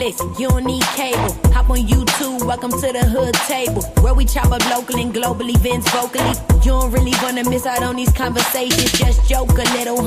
Netflix, you don't need cable. Hop on YouTube, welcome to the hood table, where we chop up local and global events vocally. You don't really wanna miss out on these conversations. Just joke a little,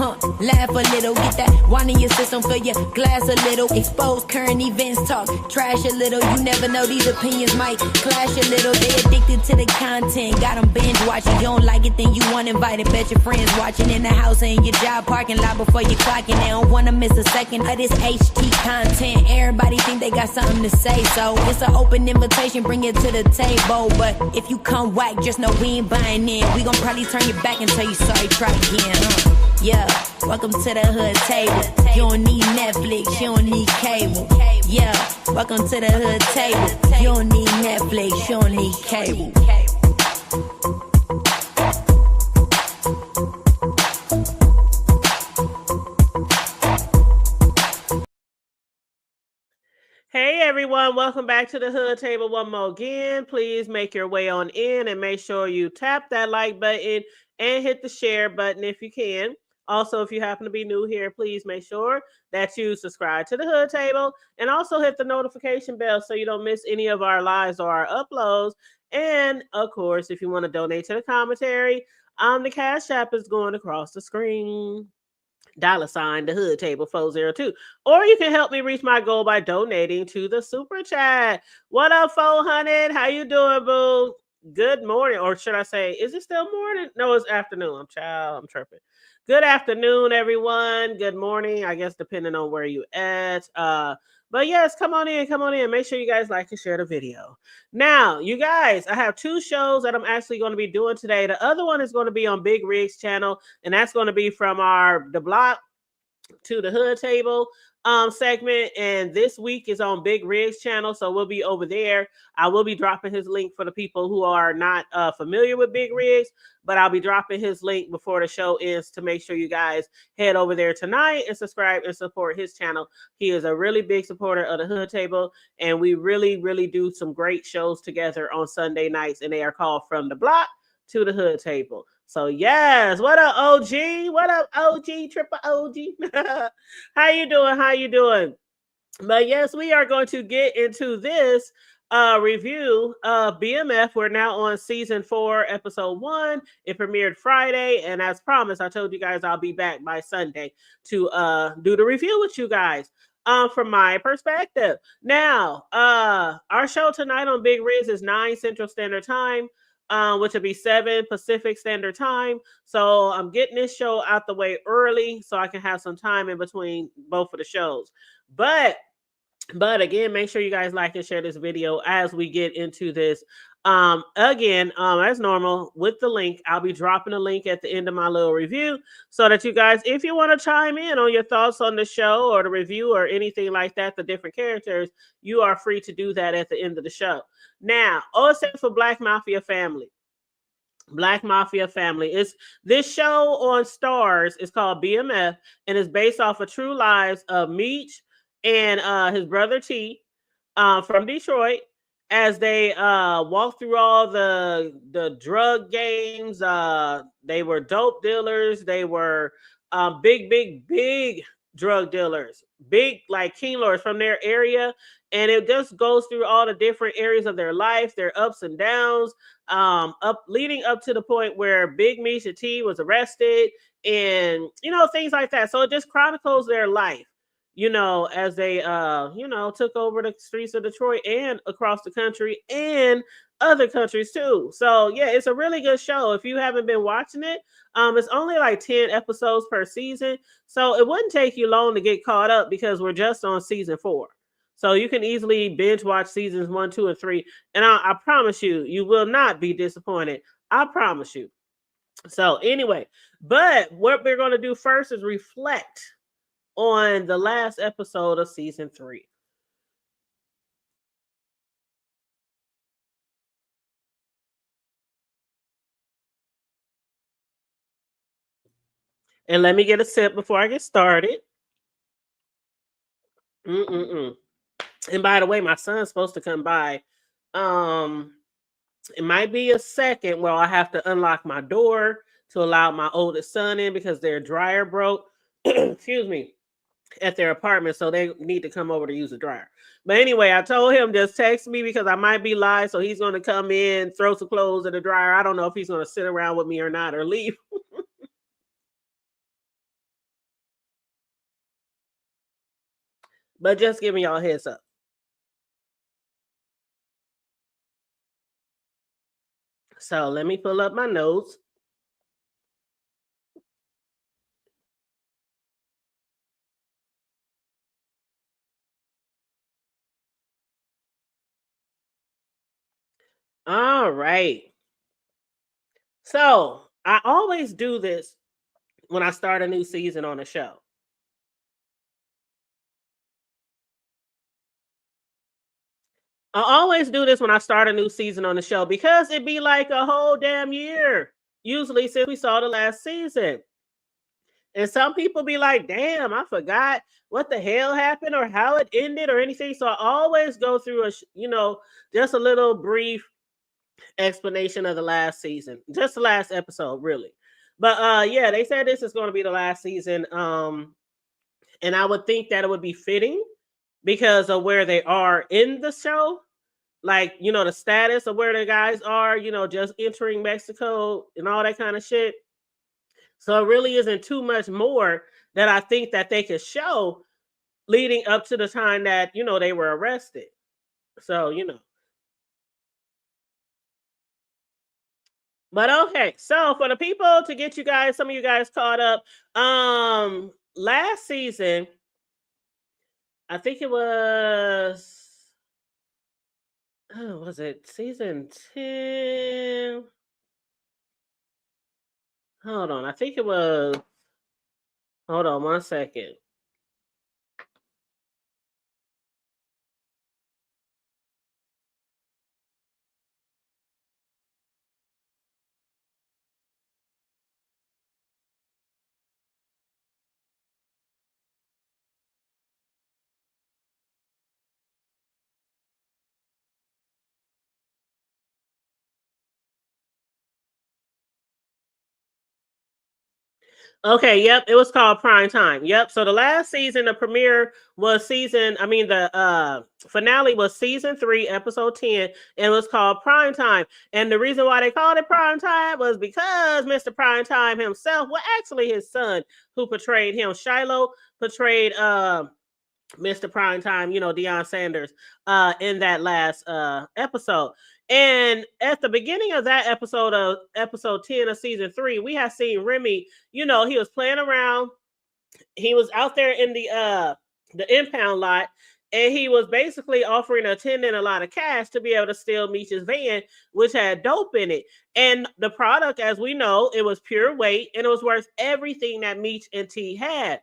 laugh a little, get that wine in your system, fill your glass a little. Expose current events, talk trash a little. You never know, these opinions might clash a little. They addicted to the content, got them binge watching. You don't like it, then you want invited. Bet your friends watching in the house and your job parking lot before you clocking. They don't wanna miss a second of this HT content. Everybody think they got something to say, so it's an open invitation, bring it to the table. But if you come whack, just know we ain't buying in. We gon' probably turn you back and tell you sorry, try again. Yeah, welcome to the hood table. You don't need Netflix, you don't need cable. Yeah, welcome to the hood table. You don't need Netflix, you don't need cable. Hey everyone, welcome back to the Hood Table one more again. Please make your way on in and make sure you tap that like button and hit the share button if you can. Also, if you happen to be new here, please make sure that you subscribe to the Hood Table and also hit the notification bell so you don't miss any of our lives or our uploads. And of course, if you want to donate to the commentary, the Cash App is going across the screen. $ the Hood Table 402. Or you can help me reach my goal by donating to the super chat. What up, 400? How you doing, boo? Good morning. Or should I say, is it still morning? No, it's afternoon. I'm tripping. Good afternoon, everyone. Good morning, I guess, depending on where you at. But yes, come on in. Make sure you guys like and share the video. Now, you guys, I have 2 shows that I'm actually going to be doing today. The other one is going to be on Big Rig's channel, and that's going to be from the block to the Hood Table segment. And this week is on Big Rig's channel, so we'll be over there. I will be dropping his link for the people who are not familiar with Big Rig's, but I'll be dropping his link before the show ends to make sure you guys head over there tonight and subscribe and support his channel. He is a really big supporter of the Hood Table, and we really do some great shows together on Sunday nights, and they are called From the Block to the Hood Table. So yes, what up, OG? What up, OG? Triple OG? How you doing? But yes, we are going to get into this review of BMF. We're now on season 4, episode 1. It premiered Friday, and as promised, I told you guys I'll be back by Sunday to do the review with you guys. From my perspective. Now, our show tonight on Big Riz is 9 Central Standard Time, which will be 7 Pacific Standard Time. So I'm getting this show out the way early so I can have some time in between both of the shows. But again, make sure you guys like and share this video as we get into this. Again, as normal, with the link, I'll be dropping a link at the end of my little review so that you guys, if you want to chime in on your thoughts on the show or the review or anything like that, the different characters, you are free to do that at the end of the show. Now, OSF for Black Mafia Family. Black Mafia Family. It's this show on Stars is called BMF, and it's based off of true lives of Meech and his brother T from Detroit as they walk through all the drug games. They were dope dealers. They were big drug dealers, big like king lords from their area. And it just goes through all the different areas of their life, their ups and downs, leading up to the point where Big Misha T was arrested and, things like that. So it just chronicles their life, as they, took over the streets of Detroit and across the country and other countries too. So yeah, it's a really good show. If you haven't been watching it, it's only like 10 episodes per season. So it wouldn't take you long to get caught up because we're just on season 4. So you can easily binge watch seasons 1, 2, and 3. And I promise you, you will not be disappointed. I promise you. So anyway, but what we're going to do first is reflect on the last episode of season 3. And let me get a sip before I get started. And by the way, my son's supposed to come by. It might be a second where I have to unlock my door to allow my oldest son in because their dryer broke. Excuse me. at their apartment, so they need to come over to use the dryer. But anyway, I told him just text me because I might be live, so he's going to come in, throw some clothes in the dryer. I don't know if he's going to sit around with me or not or leave. But just giving y'all a heads up. So let me pull up my notes. All right. So I always do this when I start a new season on a show. I always do this when I start a new season on the show because it be like a whole damn year, usually since we saw the last season. And some people be like, damn, I forgot what the hell happened or how it ended or anything. So I always go through just a little brief explanation of the last season, just the last episode, really. But yeah, they said this is going to be the last season. And I would think that it would be fitting because of where they are in the show. Like, the status of where the guys are, just entering Mexico and all that kind of shit. So it really isn't too much more that I think that they could show leading up to the time that, they were arrested. So. But okay, so for the people to get you guys, some of you guys caught up, last season, I think it was it season 10? Hold on, I think it was, hold on one second. Okay, yep, it was called Prime Time. Yep. So the last season, the premiere was the finale was season 3, episode 10, and it was called Prime Time. And the reason why they called it Prime Time was because Mr. Prime Time himself, well, actually his son who portrayed him, Shiloh, portrayed Mr. Primetime, Deion Sanders, in that last episode. And at the beginning of that episode of episode 10 of season 3, we have seen Remy, he was playing around. He was out there in the impound lot, and he was basically offering a attendant a lot of cash to be able to steal Meech's van, which had dope in it. And the product, as we know, it was pure weight, and it was worth everything that Meech and T had.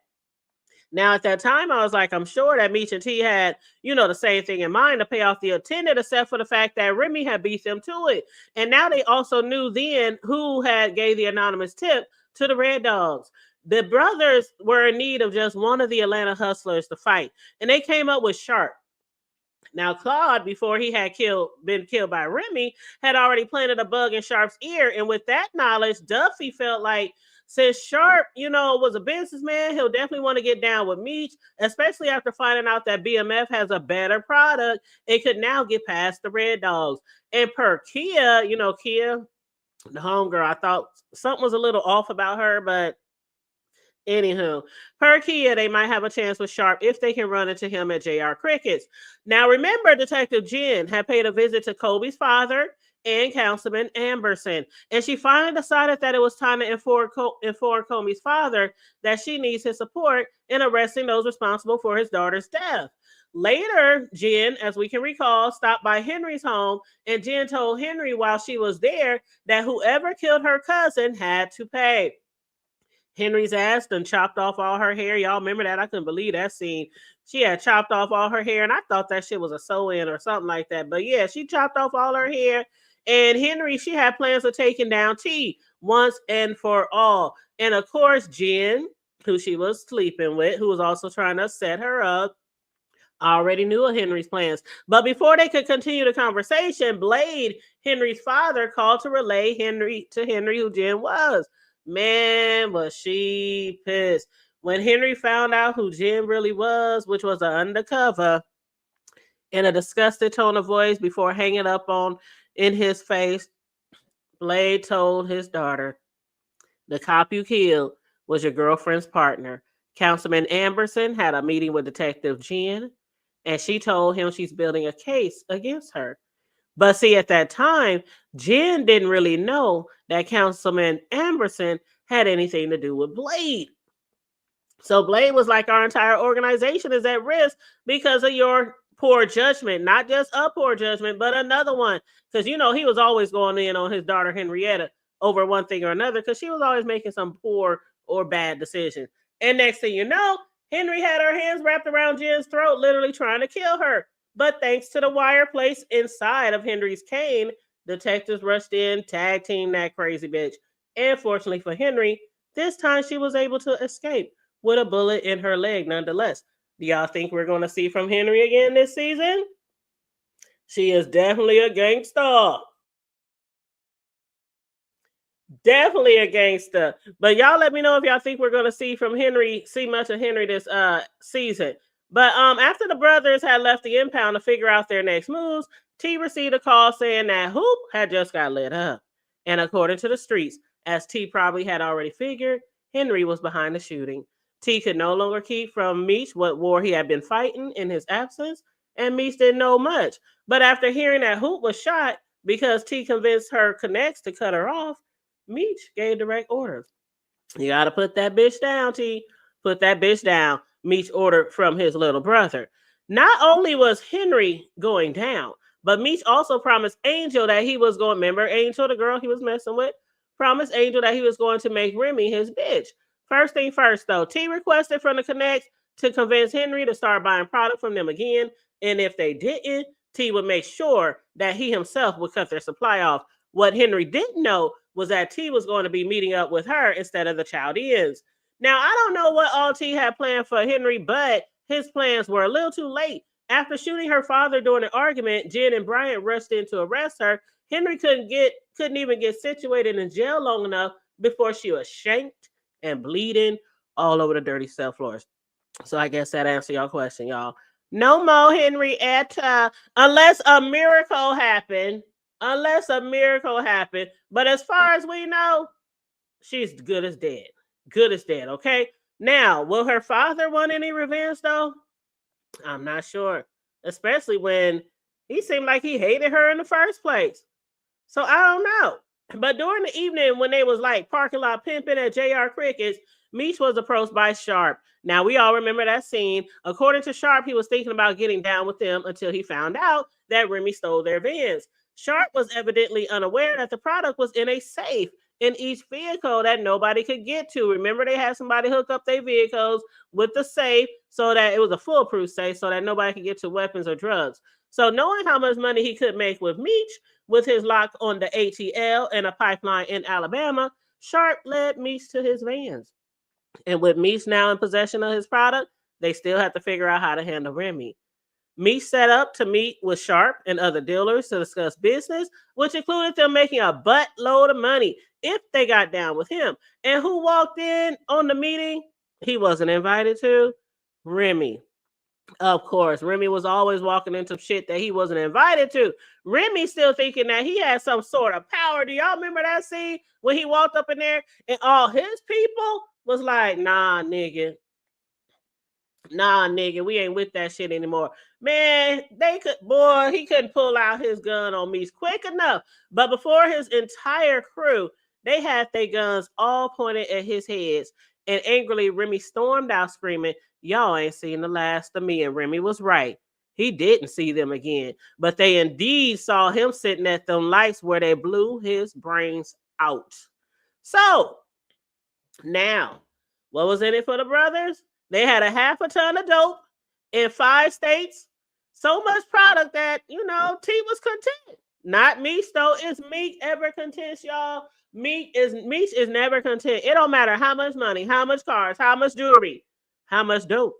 Now, at that time, I was like, I'm sure that Meech and T had, the same thing in mind to pay off the attendant, except for the fact that Remy had beat them to it. And now they also knew then who had gave the anonymous tip to the Red Dogs. The brothers were in need of just one of the Atlanta hustlers to fight, and they came up with Sharp. Now, Claude, before he had been killed by Remy, had already planted a bug in Sharp's ear. And with that knowledge, Duffy felt like since Sharp, was a businessman, he'll definitely want to get down with Meech, especially after finding out that BMF has a better product. It could now get past the Red Dogs. And per Kia, Kia, the homegirl, I thought something was a little off about her, but anywho, per Kia, they might have a chance with Sharp if they can run into him at JR Crickets. Now, remember, Detective Jen had paid a visit to Kobe's father and Councilman Amberson, and she finally decided that it was time to inform Comey's father that she needs his support in arresting those responsible for his daughter's death. Later, Jen, as we can recall, stopped by Henry's home, and Jen told Henry while she was there that whoever killed her cousin had to pay. Henry's ass done chopped off all her hair. Y'all remember that? I couldn't believe that scene. She had chopped off all her hair, and I thought that shit was a sew-in or something like that. But yeah, she chopped off all her hair. And Henry, she had plans of taking down T once and for all. And of course, Jen, who she was sleeping with, who was also trying to set her up, already knew of Henry's plans. But before they could continue the conversation, Blade, Henry's father, called to relay Henry who Jen was. Man, was she pissed. When Henry found out who Jen really was, which was an undercover, in a disgusted tone of voice before hanging up on in his face, Blade told his daughter, "The cop you killed was your girlfriend's partner. Councilman Amberson had a meeting with Detective Jen, and she told him she's building a case against her." But see, at that time, Jen didn't really know that Councilman Amberson had anything to do with Blade. So Blade was like, our entire organization is at risk because of your poor judgment. Not just a poor judgment, but another one. Because, he was always going in on his daughter Henrietta over one thing or another because she was always making some poor or bad decisions. And next thing you know, Henry had her hands wrapped around Jen's throat, literally trying to kill her. But thanks to the wire placed inside of Henry's cane, detectives rushed in, tag team that crazy bitch. And fortunately for Henry, this time she was able to escape with a bullet in her leg nonetheless. Do y'all think we're going to see from Henry again this season? She is definitely a gangster. Definitely a gangster. But y'all let me know if y'all think we're going to see much of Henry this season. But after the brothers had left the impound to figure out their next moves, T received a call saying that Hoop had just got lit up. And according to the streets, as T probably had already figured, Henry was behind the shooting. T could no longer keep from Meech what war he had been fighting in his absence, and Meech didn't know much. But after hearing that Hoop was shot because T convinced her connects to cut her off, Meech gave direct orders. "You got to put that bitch down, T. Put that bitch down." Meech ordered from his little brother. Not only was Henry going down, but Meech also promised Angel that he was going, remember Angel, the girl he was messing with? Promised Angel that he was going to make Remy his bitch. First thing first, though, T requested from the Connects to convince Henry to start buying product from them again. And if they didn't, T would make sure that he himself would cut their supply off. What Henry didn't know was that T was going to be meeting up with her instead of the Chaldeans. Now, I don't know what all T had planned for Henry, but his plans were a little too late. After shooting her father during an argument, Jen and Bryant rushed in to arrest her. Henry couldn't even get situated in jail long enough before she was shanked and bleeding all over the dirty cell floors. So I guess that answers your question, y'all. No more Henrietta unless a miracle happened. Unless a miracle happened. But as far as we know, she's good as dead. Good as dead, okay? Now, will her father want any revenge, though? I'm not sure. Especially when he seemed like he hated her in the first place. So I don't know. But during the evening when they was like parking lot pimping at JR Crickets, Meech was approached by Sharp. Now we all remember that scene. According to Sharp, he was thinking about getting down with them until he found out that Remy stole their vans. Sharp was evidently unaware that the product was in a safe in each vehicle that nobody could get to. Remember, they had somebody hook up their vehicles with the safe so that it was a foolproof safe so that nobody could get to weapons or drugs. So knowing how much money he could make with Meech, with his lock on the ATL and a pipeline in Alabama, Sharp led Meech to his vans. And with Meech now in possession of his product, they still have to figure out how to handle Remy. Meech set up to meet with Sharp and other dealers to discuss business, which included them making a buttload of money if they got down with him. And who walked in on the meeting he wasn't invited to? Remy. Of course, Remy was always walking into shit that he wasn't invited to. Remy still thinking that he had some sort of power. Do y'all remember that scene when he walked up in there and all his people was like, nah, nigga, we ain't with that shit anymore. Man, he couldn't pull out his gun on me quick enough. But before his entire crew, they had their guns all pointed at his heads. And angrily, Remy stormed out screaming, "Y'all ain't seen the last of me." And Remy was right. He didn't see them again. But they indeed saw him sitting at them lights where they blew his brains out. So, now, what was in it for the brothers? They had a half a ton of dope in 5 states. So much product that, T was content. Not Meech, though. Is Meech ever content, y'all? Meech is never content. It don't matter how much money, how much cars, how much jewelry, how much dope.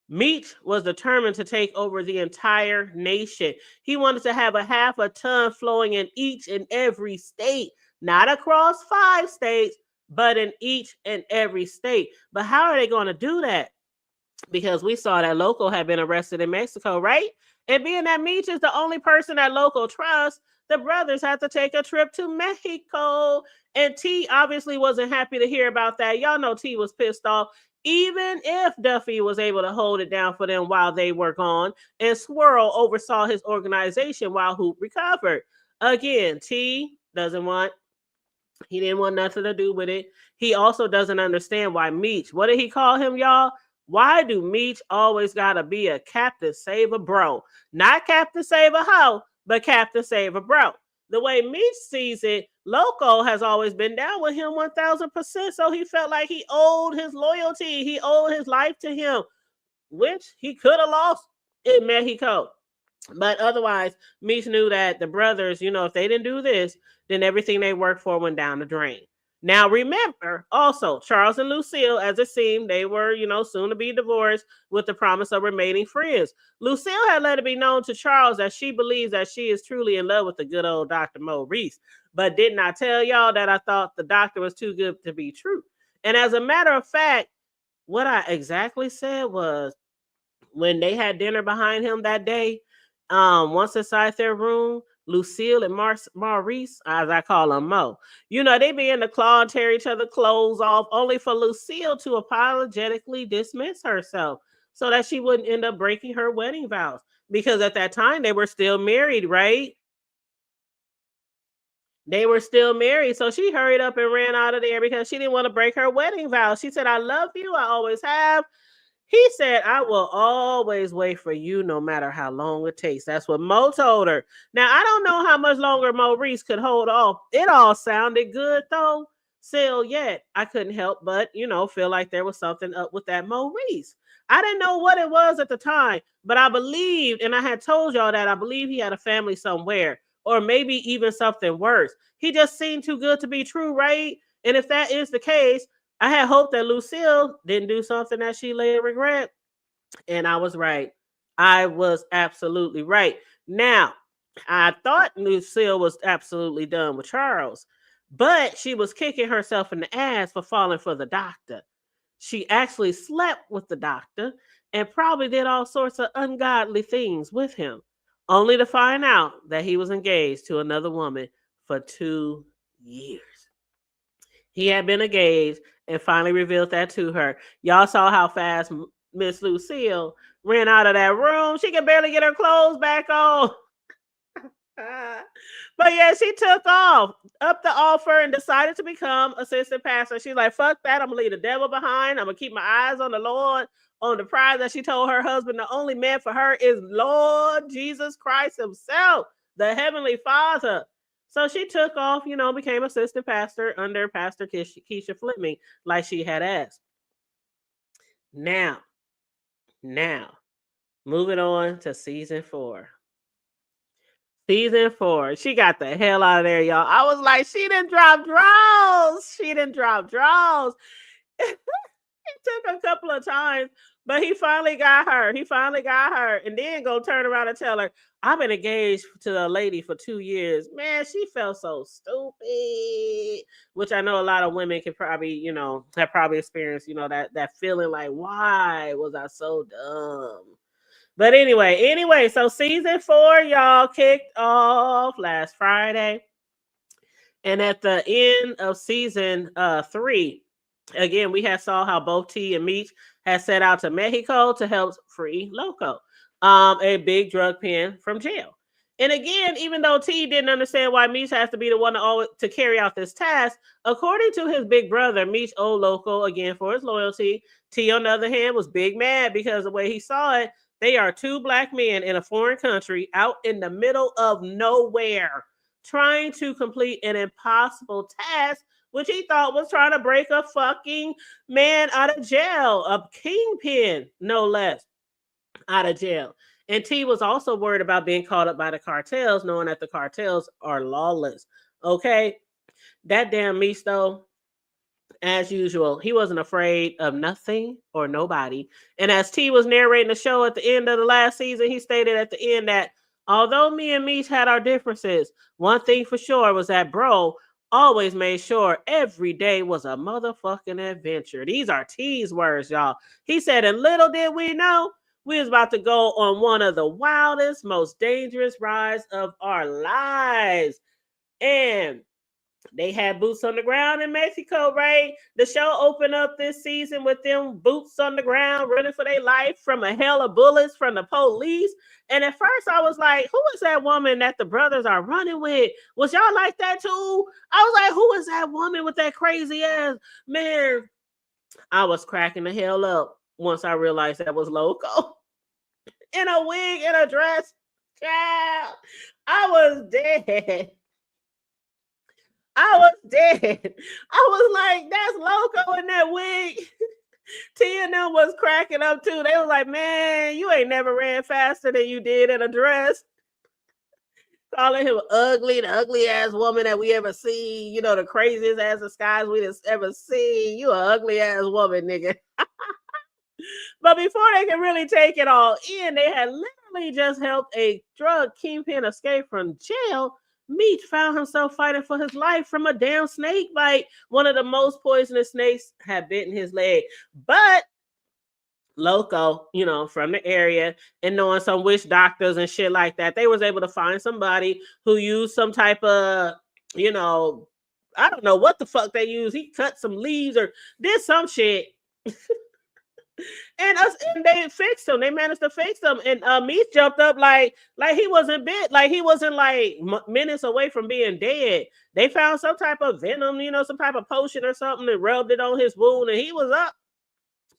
Meech was determined to take over the entire nation. He wanted to have a half a ton flowing in each and every state, not across 5 states, but in each and every state. But how are they going to do that? Because we saw that Loco had been arrested in Mexico, right? And being that Meech is the only person that Loco trusts, the brothers had to take a trip to Mexico. And T obviously wasn't happy to hear about that. Y'all know T was pissed off. Even if Duffy was able to hold it down for them while they were gone, and Swirl oversaw his organization while Hoop recovered. Again, T doesn't want he didn't want nothing to do with it. He also doesn't understand why Meech, what did he call him, y'all? Why do Meech always gotta be a Captain Save a bro? Not Captain Save a hoe, but Captain Save a bro. The way Meech sees it, Loco has always been down with him 1000%. So he felt like he owed his loyalty, he owed his life to him, which he could have lost in Mexico. But otherwise, Meech knew that the brothers, if they didn't do this, then everything they worked for went down the drain. Now, remember, also, Charles and Lucille, as it seemed, they were, soon to be divorced with the promise of remaining friends. Lucille had let it be known to Charles that she believes that she is truly in love with the good old Dr. Maurice, but did not tell y'all that I thought the doctor was too good to be true. And as a matter of fact, what I exactly said was when they had dinner behind him that day, once inside their room, Lucille and Maurice, as I call him Mo, they begin to claw and tear each other clothes off, only for Lucille to apologetically dismiss herself so that she wouldn't end up breaking her wedding vows. Because at that time, they were still married, right? They were still married. So she hurried up and ran out of there because she didn't want to break her wedding vows. She said, I love you. I always have. He said, I will always wait for you no matter how long it takes. That's what Mo told her. Now, I don't know how much longer Maurice could hold off. It all sounded good, though. Still, yet, I couldn't help but, feel like there was something up with that Maurice. I didn't know what it was at the time, but I believed, and I had told y'all that I believe he had a family somewhere, or maybe even something worse. He just seemed too good to be true, right? And if that is the case, I had hoped that Lucille didn't do something that she later regret. And I was right. I was absolutely right. Now, I thought Lucille was absolutely done with Charles, but she was kicking herself in the ass for falling for the doctor. She actually slept with the doctor and probably did all sorts of ungodly things with him, only to find out that he was engaged to another woman for 2 years. He had been engaged and finally revealed that to her. Y'all saw how fast Miss Lucille ran out of that room. She could barely get her clothes back on. But yeah, she took off up the offer and decided to become assistant pastor. She's like, fuck that. I'm going to leave the devil behind. I'm going to keep my eyes on the Lord, on the prize that she told her husband. The only man for her is Lord Jesus Christ himself, the heavenly Father. So she took off, became assistant pastor under Pastor Keisha Fleming, like she had asked. Now, moving on to season 4. Season 4. She got the hell out of there, y'all. I was like, she didn't drop draws. She didn't drop draws. It took a couple of times, but he finally got her. And then go turn around and tell her, I've been engaged to a lady for 2 years. Man, she felt so stupid. Which I know a lot of women can probably, have probably experienced, that feeling like, why was I so dumb? But anyway, so season 4, y'all, kicked off last Friday. And at the end of season 3, again, we had saw how both T and Meech had set out to Mexico to help free Loco, a big drug pen from jail. And again, even though T didn't understand why Meech has to be the one to carry out this task, according to his big brother, Meech owed Loco again for his loyalty. T, on the other hand, was big mad because the way he saw it, they are 2 black men in a foreign country out in the middle of nowhere trying to complete an impossible task, which he thought was trying to break a fucking man out of jail, a kingpin, no less, out of jail. And T was also worried about being caught up by the cartels, knowing that the cartels are lawless. Okay? That damn Meech, though, as usual, he wasn't afraid of nothing or nobody. And as T was narrating the show at the end of the last season, he stated at the end that although me and Meech had our differences, one thing for sure was that, bro, always made sure every day was a motherfucking adventure. These are T's words, y'all. He said, and little did we know, we was about to go on one of the wildest, most dangerous rides of our lives. And they had boots on the ground in Mexico, right? The show opened up this season with them boots on the ground, running for their life from a hell of bullets from the police. And at first I was like, who is that woman that the brothers are running with? Was y'all like that too? I was like, who is that woman with that crazy ass? Man, I was cracking the hell up once I realized that was Loco. In a wig, in a dress. Child, I was dead. I was dead. I was like, that's Loco in that wig. T and them was cracking up too. They was like, man, you ain't never ran faster than you did in a dress. Calling him ugly, the ugly ass woman that we ever see. You know, the craziest ass disguise we just ever see. You a ugly ass woman, nigga. But before they could really take it all in, they had literally just helped a drug kingpin escape from jail. Meech found himself fighting for his life from a damn snake bite. One of the most poisonous snakes had bitten his leg. But Loco, you know, from the area and knowing some witch doctors and shit like that, they was able to find somebody who used some type of, you know, I don't know what the fuck they used. He cut some leaves or did some shit. And they fixed him. They managed to fix him. And Meech jumped up like he wasn't bit, like he wasn't like minutes away from being dead. They found some type of venom, you know, some type of potion or something, and rubbed it on his wound, and he was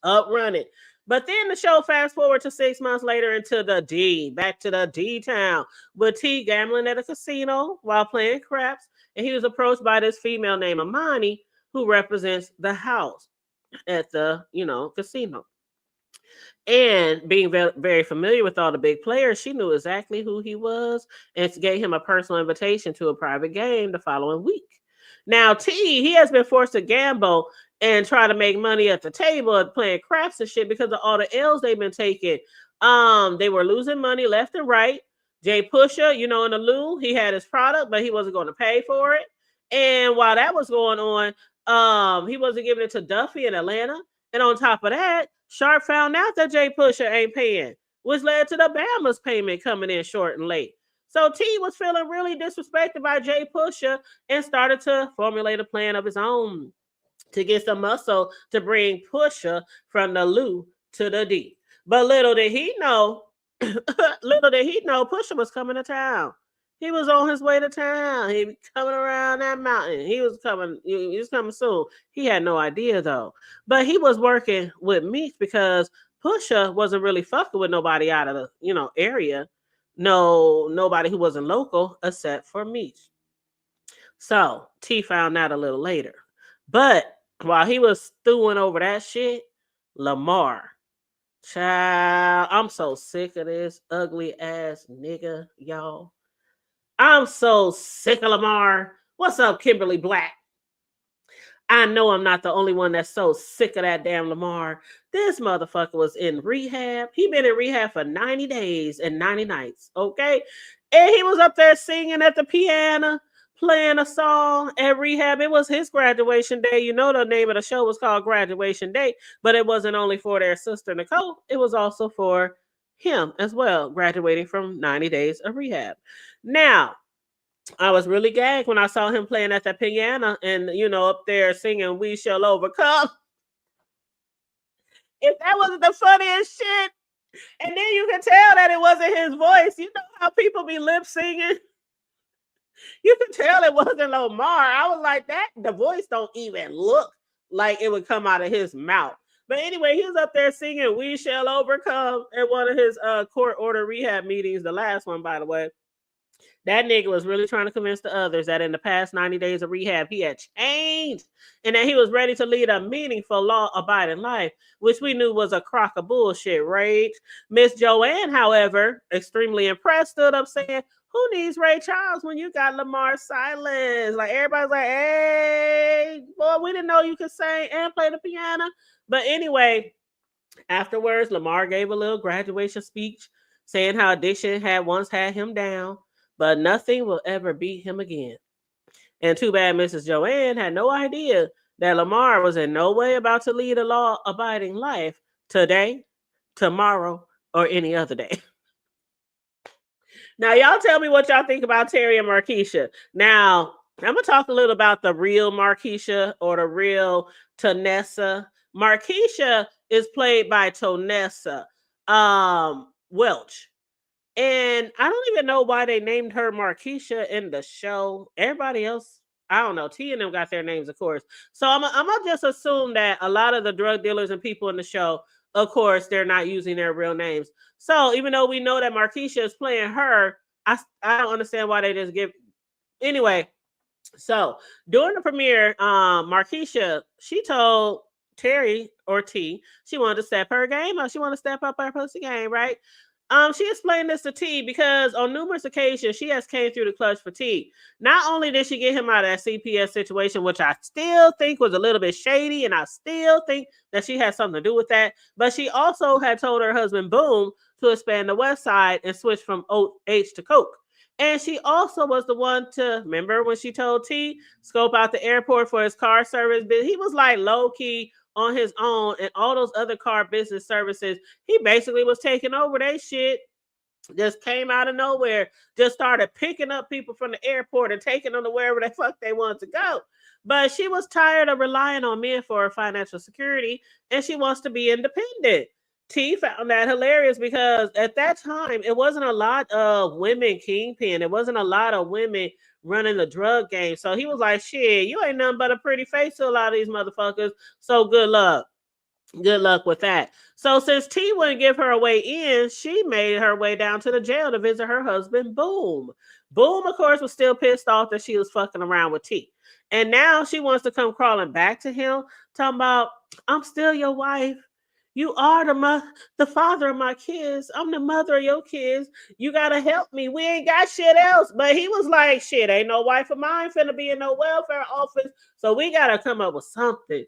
up running. But then the show fast forward to 6 months later into the D, back to the D town, with T gambling at a casino while playing craps, and he was approached by this female named Amani, who represents the house at the, you know, casino. And being very, very familiar with all the big players, she knew exactly who he was and gave him a personal invitation to a private game the following week. Now, T, he has been forced to gamble and try to make money at the table and playing craps and shit because of all the L's they've been taking. They were losing money left and right. Jay Pusher, you know, in the Lou, he had his product, but he wasn't going to pay for it. And while that was going on, he wasn't giving it to Duffy in Atlanta. And on top of that, Sharp found out that Jay Pusher ain't paying, which led to the Bama's payment coming in short and late. So T was feeling really disrespected by Jay Pusher and started to formulate a plan of his own to get some muscle to bring Pusher from the Lou to the D. But little did he know, Pusher was coming to town. He was on his way to town. He was coming around that mountain. He was coming soon. He had no idea though. But he was working with Meech because Pusha wasn't really fucking with nobody out of the, you know, area. No, nobody who wasn't local except for Meech. So T found out a little later. But while he was stewing over that shit, Lamar, child, I'm so sick of this ugly ass nigga, y'all. I'm so sick of Lamar. What's up, Kimberly Black? I know I'm not the only one that's so sick of that damn Lamar. This motherfucker was in rehab. He been in rehab for 90 days and 90 nights, okay? And he was up there singing at the piano, playing a song at rehab. It was his graduation day. You know the name of the show was called Graduation Day, but it wasn't only for their sister Nicole. It was also for him as well, graduating from 90 days of rehab. Now, I was really gagged when I saw him playing at the piano and, you know, up there singing We Shall Overcome. If that wasn't the funniest shit, and then you can tell that it wasn't his voice. You know how people be lip singing? You can tell it wasn't Lamar. I was like, that the voice don't even look like it would come out of his mouth. But anyway, he was up there singing We Shall Overcome at one of his court order rehab meetings, the last one, by the way. That nigga was really trying to convince the others that in the past 90 days of rehab, he had changed and that he was ready to lead a meaningful, law-abiding life, which we knew was a crock of bullshit, right? Miss Joanne, however, extremely impressed, stood up saying, who needs Ray Charles when you got Lamar Silence? Like, everybody's like, hey, boy, we didn't know you could sing and play the piano. But anyway, afterwards, Lamar gave a little graduation speech saying how addiction had once had him down, but nothing will ever beat him again. And too bad Mrs. Joanne had no idea that Lamar was in no way about to lead a law-abiding life today, tomorrow, or any other day. Now, y'all tell me what y'all think about Terry and Markeisha. Now, I'm going to talk a little about the real Markeisha or the real Tanessa. Markeisha is played by Tonessa Welch. And I don't even know why they named her Markeisha in the show. Everybody else, I don't know. T and them got their names, of course. So I'm gonna just assume that a lot of the drug dealers and people in the show, of course, they're not using their real names. So even though we know that Markeisha is playing her, I don't understand why they just give. Anyway, so during the premiere, Markeisha, she told Terry or T she wanted to step her game up. She wanted to step up her pussy game, right? She explained this to T because on numerous occasions she has came through the clutch for T. Not only did she get him out of that CPS situation, which I still think was a little bit shady, and I still think that she had something to do with that, but she also had told her husband Boom to expand the West Side and switch from H to Coke. And she also was the one to remember when she told T scope out the airport for his car service. He was like low key on his own, and all those other car business services, he basically was taking over they shit. Just came out of nowhere, just started picking up people from the airport and taking them to wherever the fuck they wanted to go. But she was tired of relying on men for her financial security, and she wants to be independent. T found that hilarious because at that time it wasn't a lot of women kingpin. It wasn't a lot of women running the drug game. So he was like, shit, you ain't nothing but a pretty face to a lot of these motherfuckers. So good luck. Good luck with that. So since T wouldn't give her a way in, she made her way down to the jail to visit her husband, Boom. Boom, of course, was still pissed off that she was fucking around with T. And now she wants to come crawling back to him, talking about, I'm still your wife. You are the father of my kids. I'm the mother of your kids. You gotta help me. We ain't got shit else. But he was like, shit, ain't no wife of mine finna be in no welfare office. So we gotta come up with something.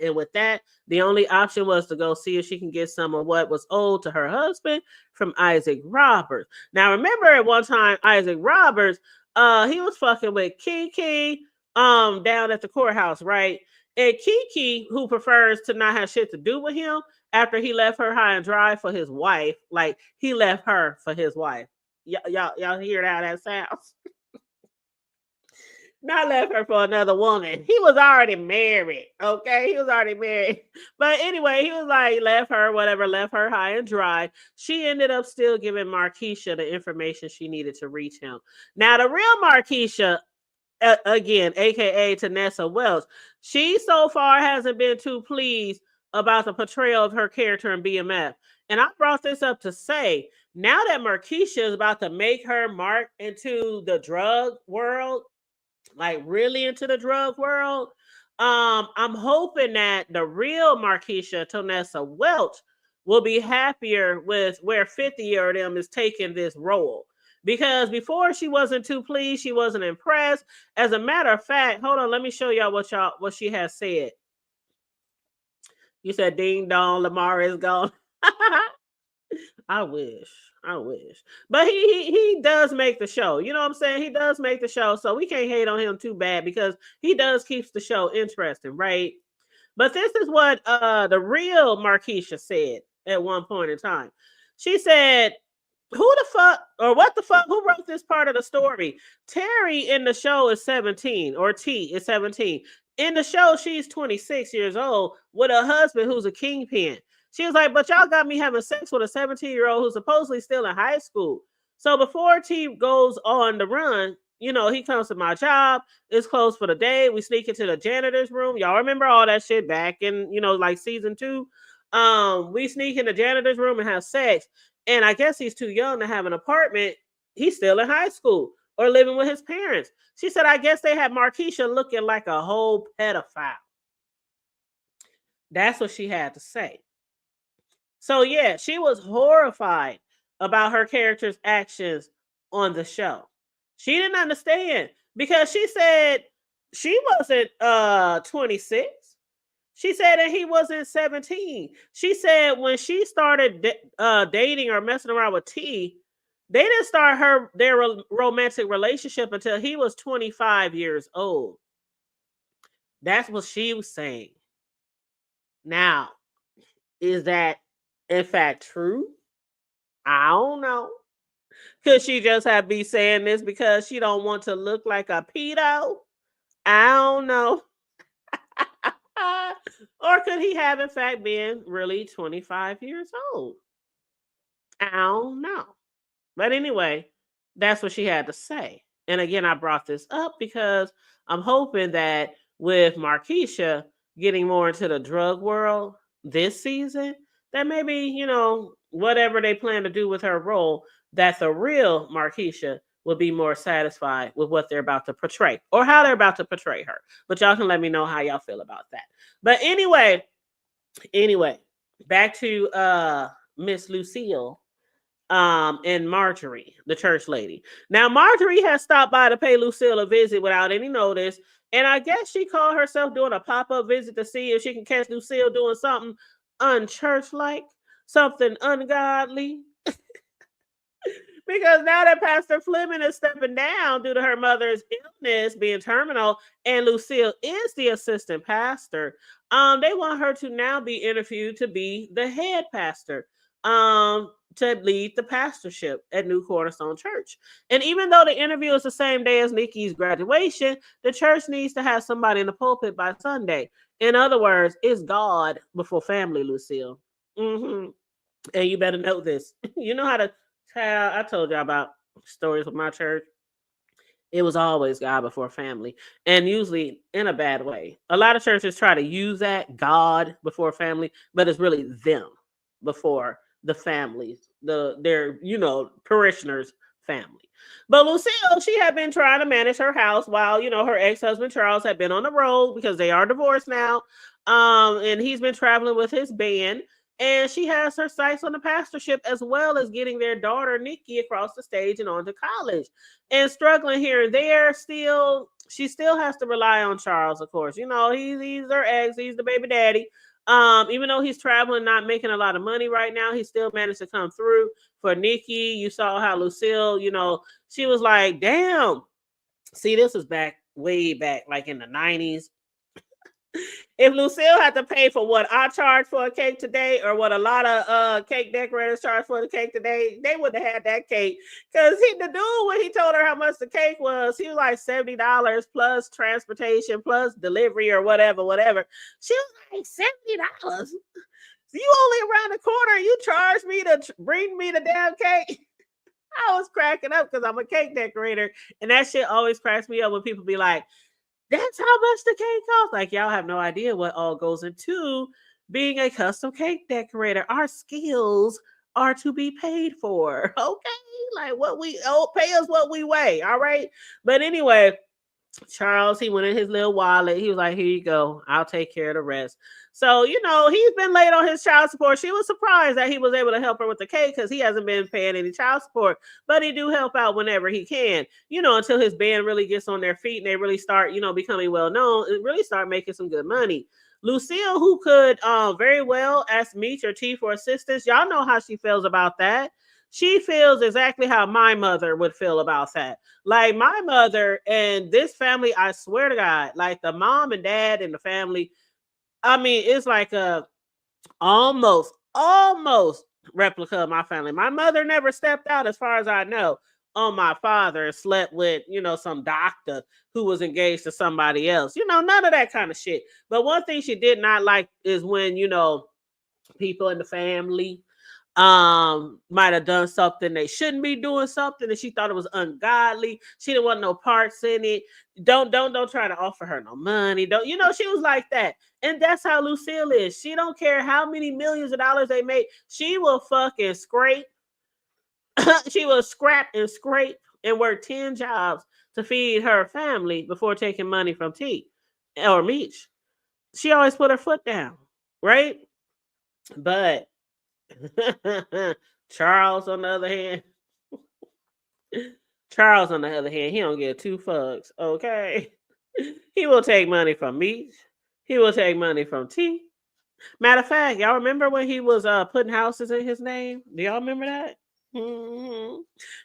And with that, the only option was to go see if she can get some of what was owed to her husband from Isaac Roberts. Now, remember at one time, Isaac Roberts, he was fucking with Kiki down at the courthouse, right? And Kiki, who prefers to not have shit to do with him after he left her high and dry for his wife, like he left her for his wife. Y'all hear how that sounds? Not left her for another woman. He was already married. Okay. He was already married. But anyway, he was like, left her, whatever, left her high and dry. She ended up still giving Markeisha the information she needed to reach him. Now, the real Markeisha, again, aka Tanessa Wells, she so far hasn't been too pleased about the portrayal of her character in BMF. And I brought this up to say, now that Markeisha is about to make her mark into the drug world, like really into the drug world, I'm hoping that the real Markeisha Tonessa Welch will be happier with where 50-year of them is taking this role. Because before she wasn't too pleased, she wasn't impressed. As a matter of fact, hold on, let me show y'all what she has said. You said ding dong, Lamar is gone. I wish. But he does make the show. You know what I'm saying? He does make the show. So we can't hate on him too bad because he does keeps the show interesting, right? But this is what the real Markeisha said at one point in time. She said, who the fuck or what the fuck? Who wrote this part of the story? Terry in the show is 17, or T is 17. In the show, she's 26 years old with a husband who's a kingpin. She was like, but y'all got me having sex with a 17-year-old who's supposedly still in high school. So before T goes on the run, you know, he comes to my job. It's closed for the day. We sneak into the janitor's room. Y'all remember all that shit back in, you know, like season 2. We sneak in the janitor's room and have sex. And I guess he's too young to have an apartment. He's still in high school or living with his parents. She said, I guess they had Markeisha looking like a whole pedophile. That's what she had to say. So yeah, she was horrified about her character's actions on the show. She didn't understand because she said she wasn't 26. She said that he wasn't 17. She said when she started dating or messing around with T, They didn't start their romantic relationship until he was 25 years old. That's what she was saying. Now, is that in fact true? I don't know. Could she just have be saying this because she don't want to look like a pedo? I don't know. Or could he have in fact been really 25 years old? I don't know. But anyway, that's what she had to say. And again, I brought this up because I'm hoping that with Markeisha getting more into the drug world this season, that maybe, whatever they plan to do with her role, that the real Markeisha will be more satisfied with what they're about to portray or how they're about to portray her. But y'all can let me know how y'all feel about that. But anyway, back to Miss Lucille and Marjorie, the church lady. Now, Marjorie has stopped by to pay Lucille a visit without any notice. And I guess she called herself doing a pop-up visit to see if she can catch Lucille doing something unchurch-like, something ungodly. Because now that Pastor Fleming is stepping down due to her mother's illness being terminal, and Lucille is the assistant pastor, they want her to now be interviewed to be the head pastor, to lead the pastorship at New Cornerstone Church. And even though the interview is the same day as Nikki's graduation, the church needs to have somebody in the pulpit by Sunday. In other words, it's God before family, Lucille. Mm-hmm. And you better know this. You know how to tell. I told y'all about stories with my church. It was always God before family, and usually in a bad way. A lot of churches try to use that God before family, but it's really them before the families, their parishioners' family. But Lucille, she had been trying to manage her house while her ex-husband Charles had been on the road because they are divorced now, and he's been traveling with his band. And she has her sights on the pastorship as well as getting their daughter Nikki across the stage and on to college. And struggling here and there, she still has to rely on Charles, of course. He's her ex, he's the baby daddy. Even though he's traveling, not making a lot of money right now, he still managed to come through for Nikki. You saw how Lucille, she was like, damn. See, this was way back, like in the 90s. If Lucille had to pay for what I charge for a cake today, or what a lot of cake decorators charge for the cake today, they wouldn't have had that cake. Because the dude, when he told her how much the cake was, he was like $70 plus transportation plus delivery or whatever. She was like, $70. You only around the corner, you charge me to bring me the damn cake. I was cracking up because I'm a cake decorator, and that shit always cracks me up when people be like, that's how much the cake costs. Like, y'all have no idea what all goes into being a custom cake decorator. Our skills are to be paid for. Okay. Like pay us what we weigh. All right. But anyway, Charles, he went in his little wallet. He was like, here you go. I'll take care of the rest. So, he's been late on his child support. She was surprised that he was able to help her with the cake because he hasn't been paying any child support. But he do help out whenever he can, until his band really gets on their feet and they really start, becoming well known and really start making some good money. Lucille, who could very well ask Meech or T for assistance, y'all know how she feels about that. She feels exactly how my mother would feel about that. Like, my mother and this family, I swear to God, like the mom and dad and the family, I mean, it's like a almost replica of my family. My mother never stepped out, as far as I know, on my father and slept with, some doctor who was engaged to somebody else. None of that kind of shit. But one thing she did not like is when, people in the family might have done something they shouldn't be doing, something and she thought it was ungodly. She didn't want no parts in it. Don't try to offer her no money. She was like that. And that's how Lucille is. She don't care how many millions of dollars they make. She will fucking scrape. She will scrap and scrape and work 10 jobs to feed her family before taking money from T or Meech. She always put her foot down, right? But Charles, on the other hand, he don't give two fucks. Okay, he will take money from me. He will take money from T. Matter of fact, y'all remember when he was putting houses in his name? Do y'all remember that? Hmm.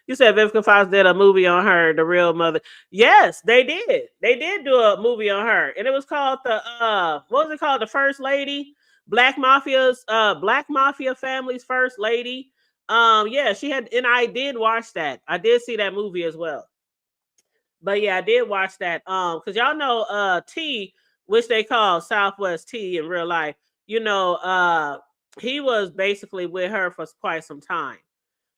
You said Vivica Fox did a movie on her, the real mother. Yes, they did. They did do a movie on her, and it was called the what was it called? The First Lady, Black Mafia family's first lady. Yeah, she had, and I did watch that. I did see that movie as well. But yeah, I did watch that. Because y'all know T, which they call Southwest T in real life, you know, he was basically with her for quite some time.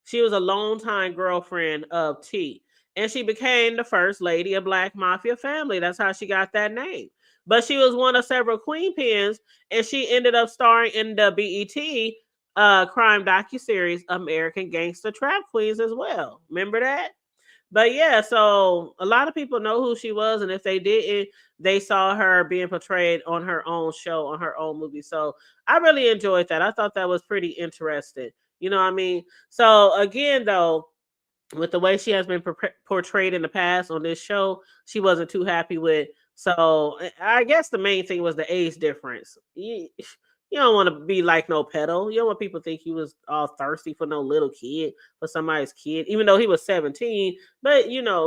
She was a longtime girlfriend of T. And she became the first lady of Black Mafia family. That's how she got that name. But she was one of several queen pins, and she ended up starring in the BET crime docuseries American Gangster Trap Queens as well. Remember that? But yeah, so a lot of people know who she was, and if they didn't, they saw her being portrayed on her own show, on her own movie. So I really enjoyed that. I thought that was pretty interesting. You know what I mean? So again, though, with the way she has been portrayed in the past on this show, she wasn't too happy with. So I guess the main thing was the age difference. You don't want to be like no pedo. You don't want people to think you was all thirsty for no little kid, for somebody's kid, even though he was 17. But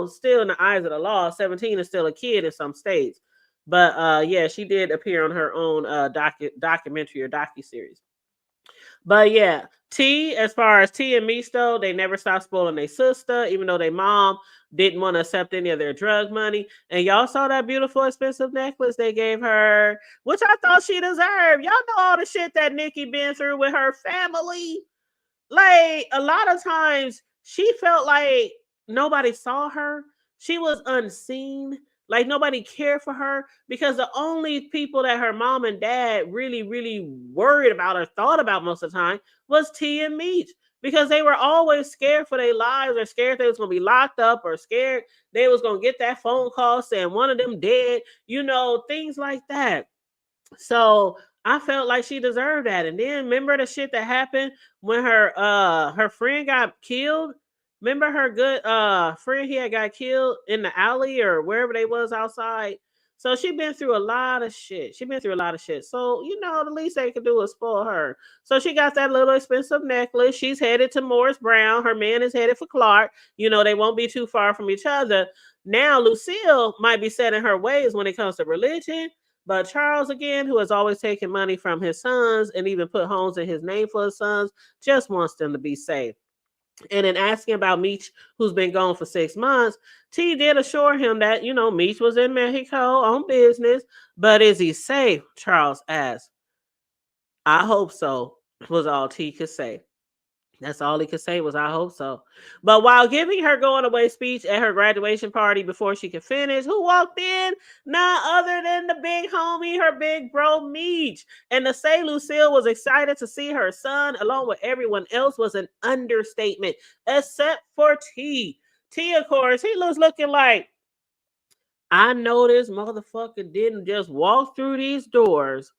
still in the eyes of the law, 17 is still a kid in some states. But yeah, she did appear on her own documentary or docu series. But yeah, T, as far as T and Meech though, they never stopped spoiling their sister, even though their mom didn't want to accept any of their drug money. And y'all saw that beautiful, expensive necklace they gave her, which I thought she deserved. Y'all know all the shit that Nikki been through with her family. Like a lot of times she felt like nobody saw her. She was unseen. Like nobody cared for her because the only people that her mom and dad really, really worried about or thought about most of the time was T and Meech because they were always scared for their lives or scared they was going to be locked up or scared they was going to get that phone call saying one of them dead, things like that. So I felt like she deserved that. And then remember the shit that happened when her friend got killed? Remember her good friend he had got killed in the alley or wherever they was outside? So she been through a lot of shit. She been through a lot of shit. So, the least they could do is spoil her. So she got that little expensive necklace. She's headed to Morris Brown. Her man is headed for Clark. They won't be too far from each other. Now Lucille might be set in her ways when it comes to religion, but Charles, again, who has always taken money from his sons and even put homes in his name for his sons, just wants them to be safe. And in asking about Meech, who's been gone for 6 months, T did assure him that, Meech was in Mexico on business, but is he safe? Charles asked. I hope so, was all T could say. That's all he could say was, I hope so. But while giving her going away speech at her graduation party before she could finish, who walked in? None other than the big homie, her big bro, Meech. And to say Lucille was excited to see her son along with everyone else was an understatement, except for T. T, of course, he was looking like, I know this motherfucker didn't just walk through these doors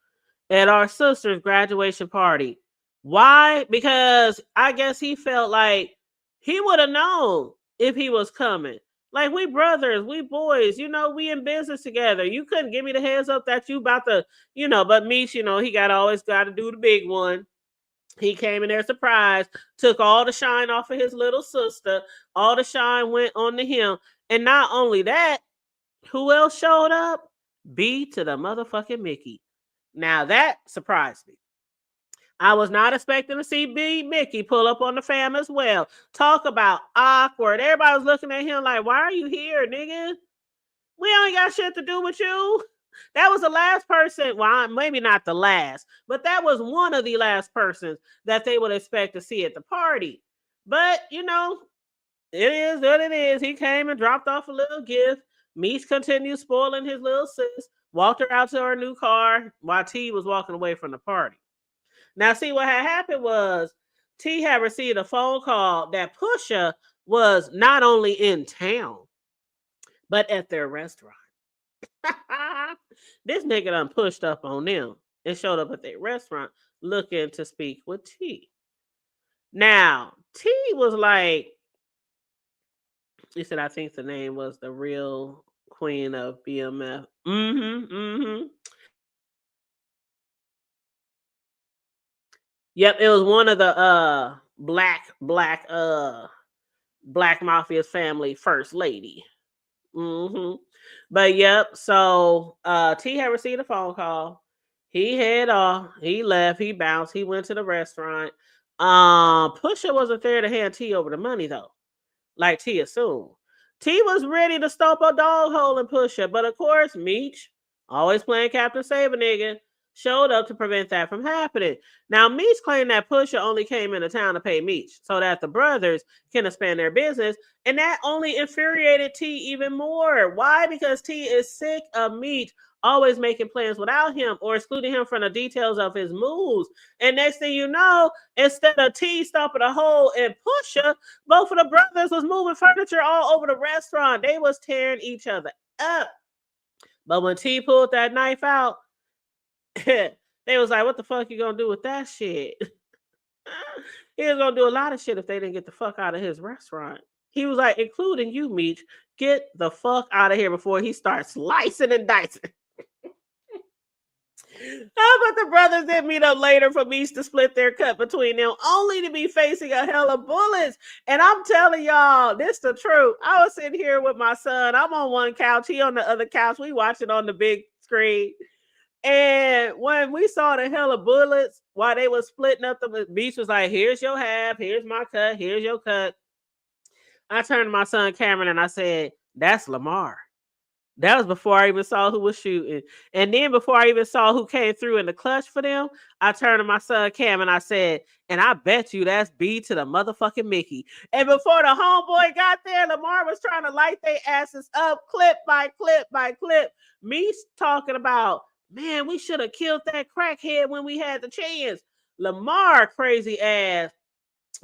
at our sister's graduation party. Why? Because I guess he felt like he would have known if he was coming. Like, we brothers, we boys, we in business together. You couldn't give me the heads up that you about to, but Meech, he always got to do the big one. He came in there surprised, took all the shine off of his little sister. All the shine went on to him. And not only that, who else showed up? B to the motherfucking Mickey. Now that surprised me. I was not expecting to see Big Mickey pull up on the fam as well. Talk about awkward. Everybody was looking at him like, why are you here, nigga? We ain't got shit to do with you. That was the last person. Well, maybe not the last, but that was one of the last persons that they would expect to see at the party. But, it is what it is. He came and dropped off a little gift. Meech continued spoiling his little sis, walked her out to her new car while T was walking away from the party. Now, see what had happened was T had received a phone call that Pusha was not only in town, but at their restaurant. This nigga done pushed up on them and showed up at their restaurant looking to speak with T. Now, T was like, he said, I think the name was the real queen of BMF. Yep, it was one of the black mafia's family first lady. Hmm. But yep, so T had received a phone call. He head off, he left, he bounced, he went to the restaurant. Pusha wasn't there to hand T over the money though, like T assumed. T was ready to stomp a dog hole and Pusha, but of course, Meech, always playing Captain Save a Nigga, showed up to prevent that from happening. Now, Meech claimed that Pusha only came into town to pay Meech so that the brothers can expand their business, and that only infuriated T even more. Why? Because T is sick of Meech always making plans without him or excluding him from the details of his moves. And next thing you know, instead of T stomping a hole in Pusha, both of the brothers was moving furniture all over the restaurant. They was tearing each other up. But when T pulled that knife out, they was like, what the fuck you gonna do with that shit? He was gonna do a lot of shit if they didn't get the fuck out of his restaurant. He was like, including you, Meech, get the fuck out of here before he starts slicing and dicing. But the brothers did meet up later for Meech to split their cut between them, only to be facing a hell of bullets. And I'm telling y'all, this the truth. I was sitting here with my son. I'm on one couch, he on the other couch. We watching on the big screen. And when we saw the hell of bullets while they was splitting up, the Meech was like, here's your half, here's my cut, here's your cut. I turned to my son Cameron and I said, that's Lamar. That was before I even saw who was shooting. And then before I even saw who came through in the clutch for them, I turned to my son Cam and I said, and I bet you that's B to the motherfucking Mickey. And before the homeboy got there, Lamar was trying to light their asses up clip by clip by clip. Me talking about, man, we should have killed that crackhead when we had the chance. Lamar, crazy ass,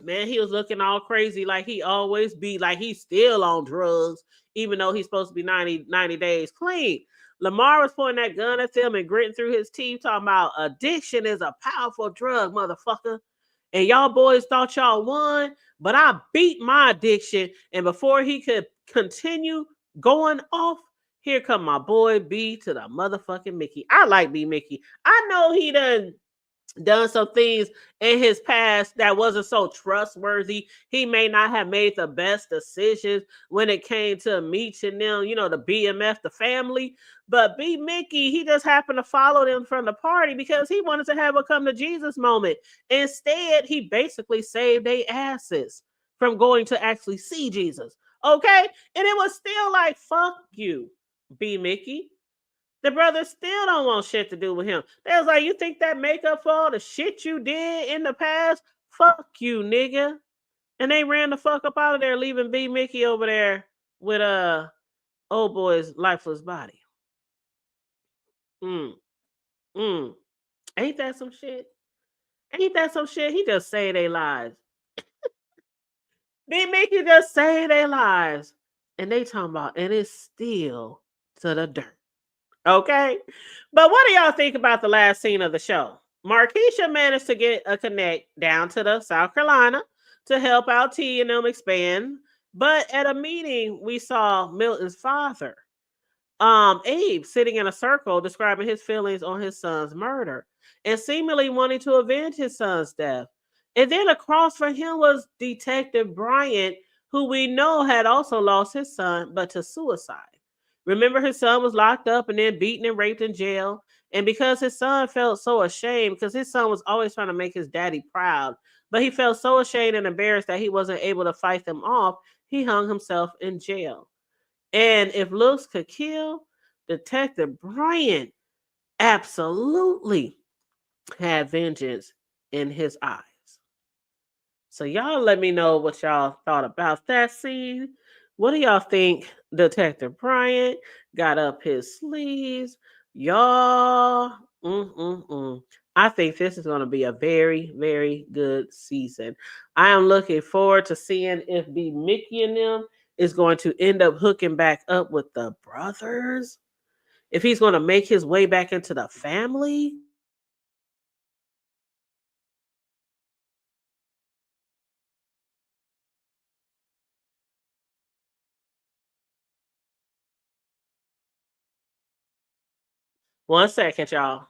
man, he was looking all crazy like he always be, like he's still on drugs, even though he's supposed to be 90 days clean. Lamar was pointing that gun at them and gritting through his teeth, talking about addiction is a powerful drug, motherfucker. And y'all boys thought y'all won, but I beat my addiction. And before he could continue going off, here come my boy B to the motherfucking Mickey. I like B Mickey. I know he done some things in his past that wasn't so trustworthy. He may not have made the best decisions when it came to meeting them, the BMF, the family. But B Mickey, he just happened to follow them from the party because he wanted to have a come to Jesus moment. Instead, he basically saved their asses from going to actually see Jesus. Okay? And it was still like, fuck you, B Mickey. The brothers still don't want shit to do with him. They was like, you think that make up for all the shit you did in the past? Fuck you, nigga. And they ran the fuck up out of there, leaving B Mickey over there with old boy's lifeless body. Mm. Mm. Ain't that some shit? Ain't that some shit? He just say they lies. B Mickey just say they lies. And they talking about, and it's still to the dirt. Okay. But what do y'all think about the last scene of the show? Markeisha managed to get a connect down to the South Carolina to help out T and them expand. But at a meeting, we saw Milton's father, Abe, sitting in a circle describing his feelings on his son's murder and seemingly wanting to avenge his son's death. And then across from him was Detective Bryant, who we know had also lost his son, but to suicide. Remember, his son was locked up and then beaten and raped in jail. And because his son felt so ashamed, because his son was always trying to make his daddy proud, but he felt so ashamed and embarrassed that he wasn't able to fight them off, he hung himself in jail. And if looks could kill, Detective Bryant absolutely had vengeance in his eyes. So y'all let me know what y'all thought about that scene. What do y'all think Detective Bryant got up his sleeves? Y'all, I think this is going to be a very, very good season. I am looking forward to seeing if B Mickey and them is going to end up hooking back up with the brothers. If he's going to make his way back into the family. One second, y'all.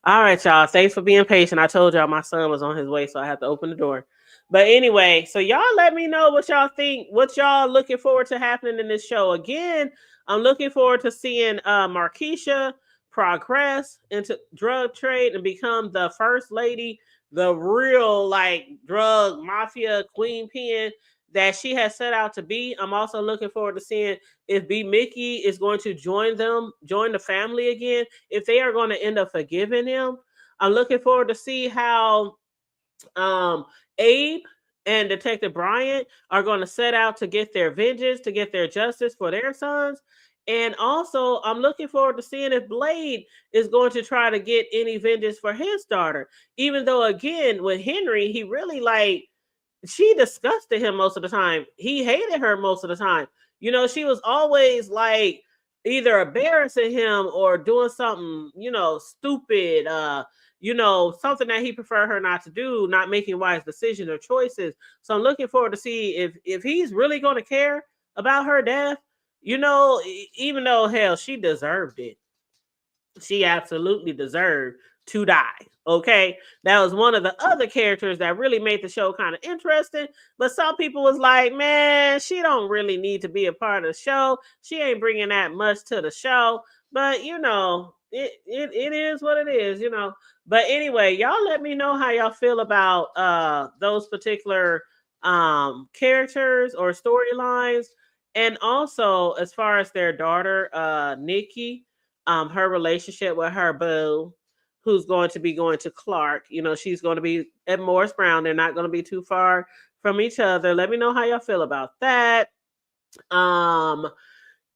All right, y'all. Thanks for being patient. I told y'all my son was on his way, so I have to open the door. But anyway, so y'all let me know what y'all think, what y'all looking forward to happening in this show. Again, I'm looking forward to seeing Markeisha progress into drug trade and become the first lady, the real like drug mafia queen pin that she has set out to be. I'm also looking forward to seeing if B Mickey is going to join the family again, if they are going to end up forgiving him. I'm looking forward to see how um, Abe and Detective Bryant are going to set out to get their vengeance, to get their justice for their sons. And also, I'm looking forward to seeing if Blade is going to try to get any vengeance for his daughter. Even though, again, with Henry, he really like she disgusted him most of the time. He hated her most of the time. You know, she was always like either embarrassing him or doing something, stupid, something that he preferred her not to do, not making wise decisions or choices. So I'm looking forward to see if he's really going to care about her death. Even though hell she deserved it, she absolutely deserved to die. Okay, that was one of the other characters that really made the show kind of interesting. But some people was like, "Man, she don't really need to be a part of the show. She ain't bringing that much to the show." But it is what it is. But anyway, y'all let me know how y'all feel about those particular characters or storylines, and also as far as their daughter, Nikki, her relationship with her boo, who's going to be going to Clark. She's going to be at Morris Brown. They're not going to be too far from each other. Let me know how y'all feel about that. Um,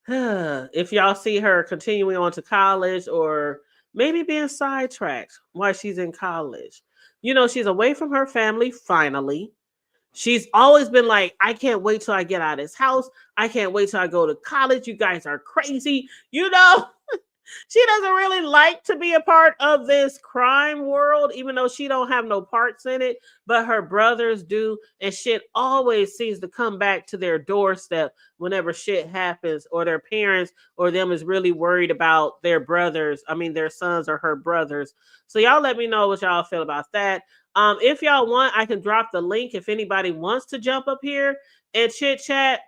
if y'all see her continuing on to college or maybe being sidetracked while she's in college. She's away from her family finally. She's always been like, I can't wait till I get out of this house. I can't wait till I go to college. You guys are crazy. She doesn't really like to be a part of this crime world, even though she don't have no parts in it, but her brothers do, and shit always seems to come back to their doorstep whenever shit happens, or their parents or them is really worried about their brothers. I mean, their sons or her brothers. So y'all let me know what y'all feel about that. If y'all want, I can drop the link if anybody wants to jump up here and chit chat.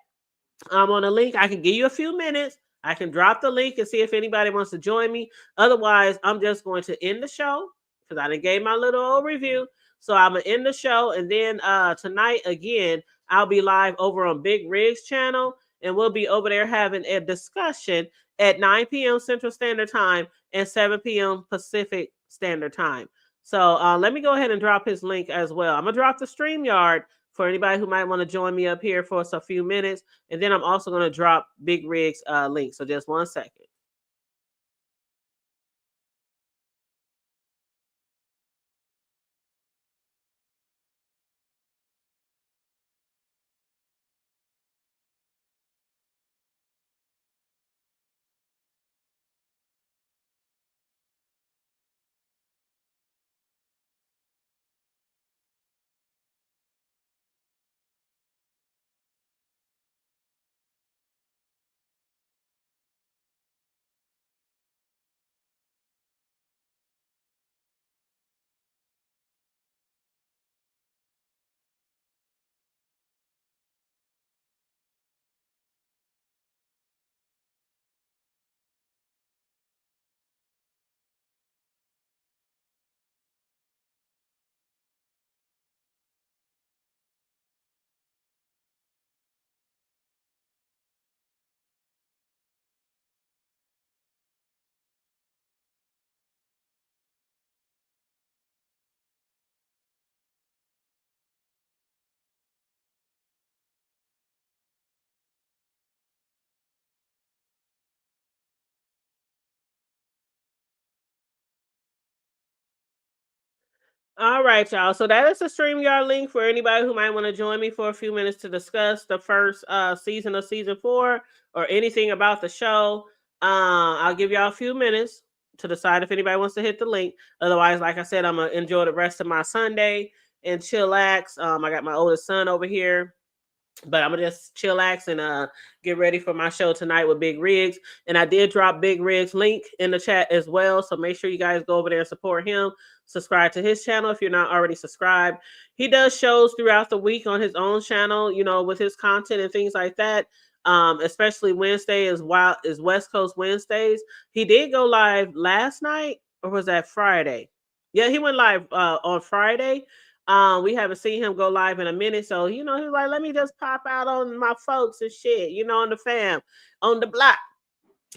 On a link. I can give you a few minutes. I can drop the link and see if anybody wants to join me. Otherwise, I'm just going to end the show because I done gave my little old review. So I'm gonna end the show, and then tonight again I'll be live over on Big Rig's channel, and we'll be over there having a discussion at 9 p.m. Central Standard Time and 7 p.m. Pacific Standard Time. So let me go ahead and drop his link as well. I'm gonna drop the StreamYard for anybody who might want to join me up here for a few minutes. And then I'm also going to drop Big Rig's link. So just 1 second. All right, y'all. So that is the StreamYard link for anybody who might want to join me for a few minutes to discuss the first season of season 4 or anything about the show. I'll give y'all a few minutes to decide if anybody wants to hit the link. Otherwise, like I said, I'm gonna enjoy the rest of my Sunday and chillax. I got my oldest son over here But I'm gonna just chillax and get ready for my show tonight with Big Riggs. And I did drop Big Riggs link in the chat as well. So make sure you guys go over there and support him. Subscribe to his channel if you're not already subscribed. He does shows throughout the week on his own channel, you know, with his content and things like that. Especially Wednesday is West Coast Wednesdays. He did go live last night, or was that Friday? Yeah, he went live on Friday. We haven't seen him go live in a minute, so you know, he was like, "Let me just pop out on my folks and shit, you know, on the fam, on the block."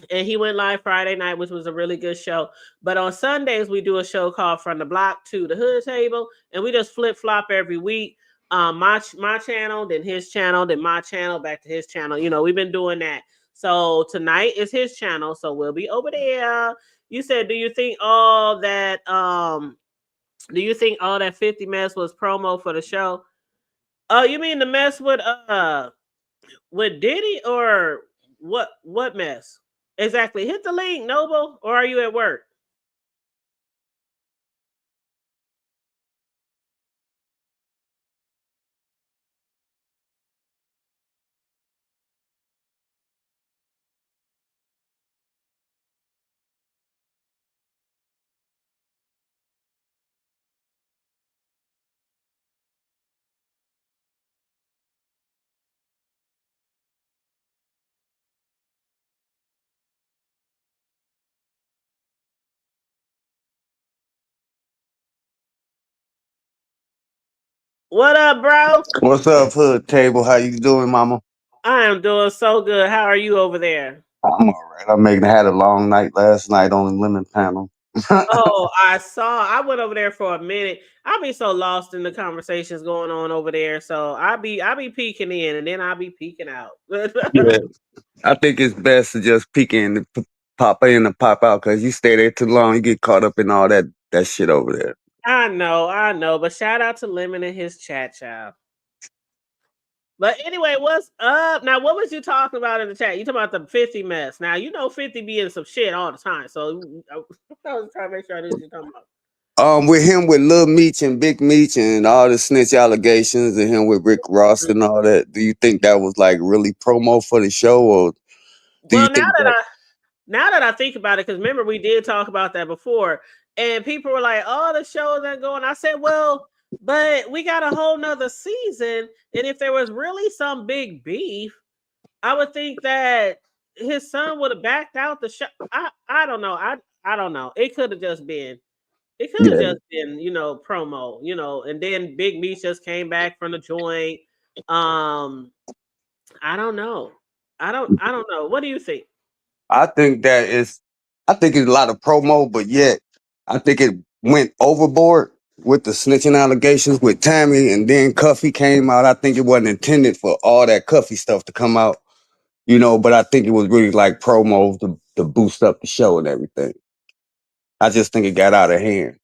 And he went live Friday night, which was a really good show. But on Sundays, we do a show called From the Block to the Hood Table, and we just flip flop every week. My channel, then his channel, then my channel, back to his channel. You know, we've been doing that. So tonight is his channel, so we'll be over there. You said, do you think all that 50 mess was promo for the show? Oh, you mean the mess with Diddy, or what mess? Exactly. Hit the link, Noble, or are you at work? What up, bro? What's up, Hood Table? How you doing, Mama? I am doing so good. How are you over there? I'm all right. Had a long night last night on the lemon panel. Oh, I went over there for a minute. I be so lost in the conversations going on over there. So I be peeking in and then I be peeking out. Yeah, I think it's best to just peek in, and pop in and pop out, because you stay there too long, you get caught up in all that shit over there. I know. But shout out to Lemon and his chat, child. But anyway, what's up? Now, what was you talking about in the chat? You talking about the 50 mess. Now, you know 50 be in some shit all the time. So I was trying to make sure I knew what you're talking about. With him with Lil Meech and Big Meech and all the snitch allegations, and him with Rick Ross and all that, do you think that was like really promo for the show, or do you Well, think that? now that I think about it, because remember we did talk about that before, and people were like, "Oh, the show that going." I said, "Well, but we got a whole nother season, and if there was really some big beef, I would think that his son would have backed out the show." I don't know. I don't know. It could have Yeah, just been, you know, promo, you know, and then Big Meech just came back from the joint. Um, I don't know. I don't know. What do you think? I think that is, I think it's a lot of promo, but yet I think it went overboard with the snitching allegations with Tammy, and then Cuffy came out. I think it wasn't intended for all that Cuffy stuff to come out, but I think it was really like promo to boost up the show and everything. I just think it got out of hand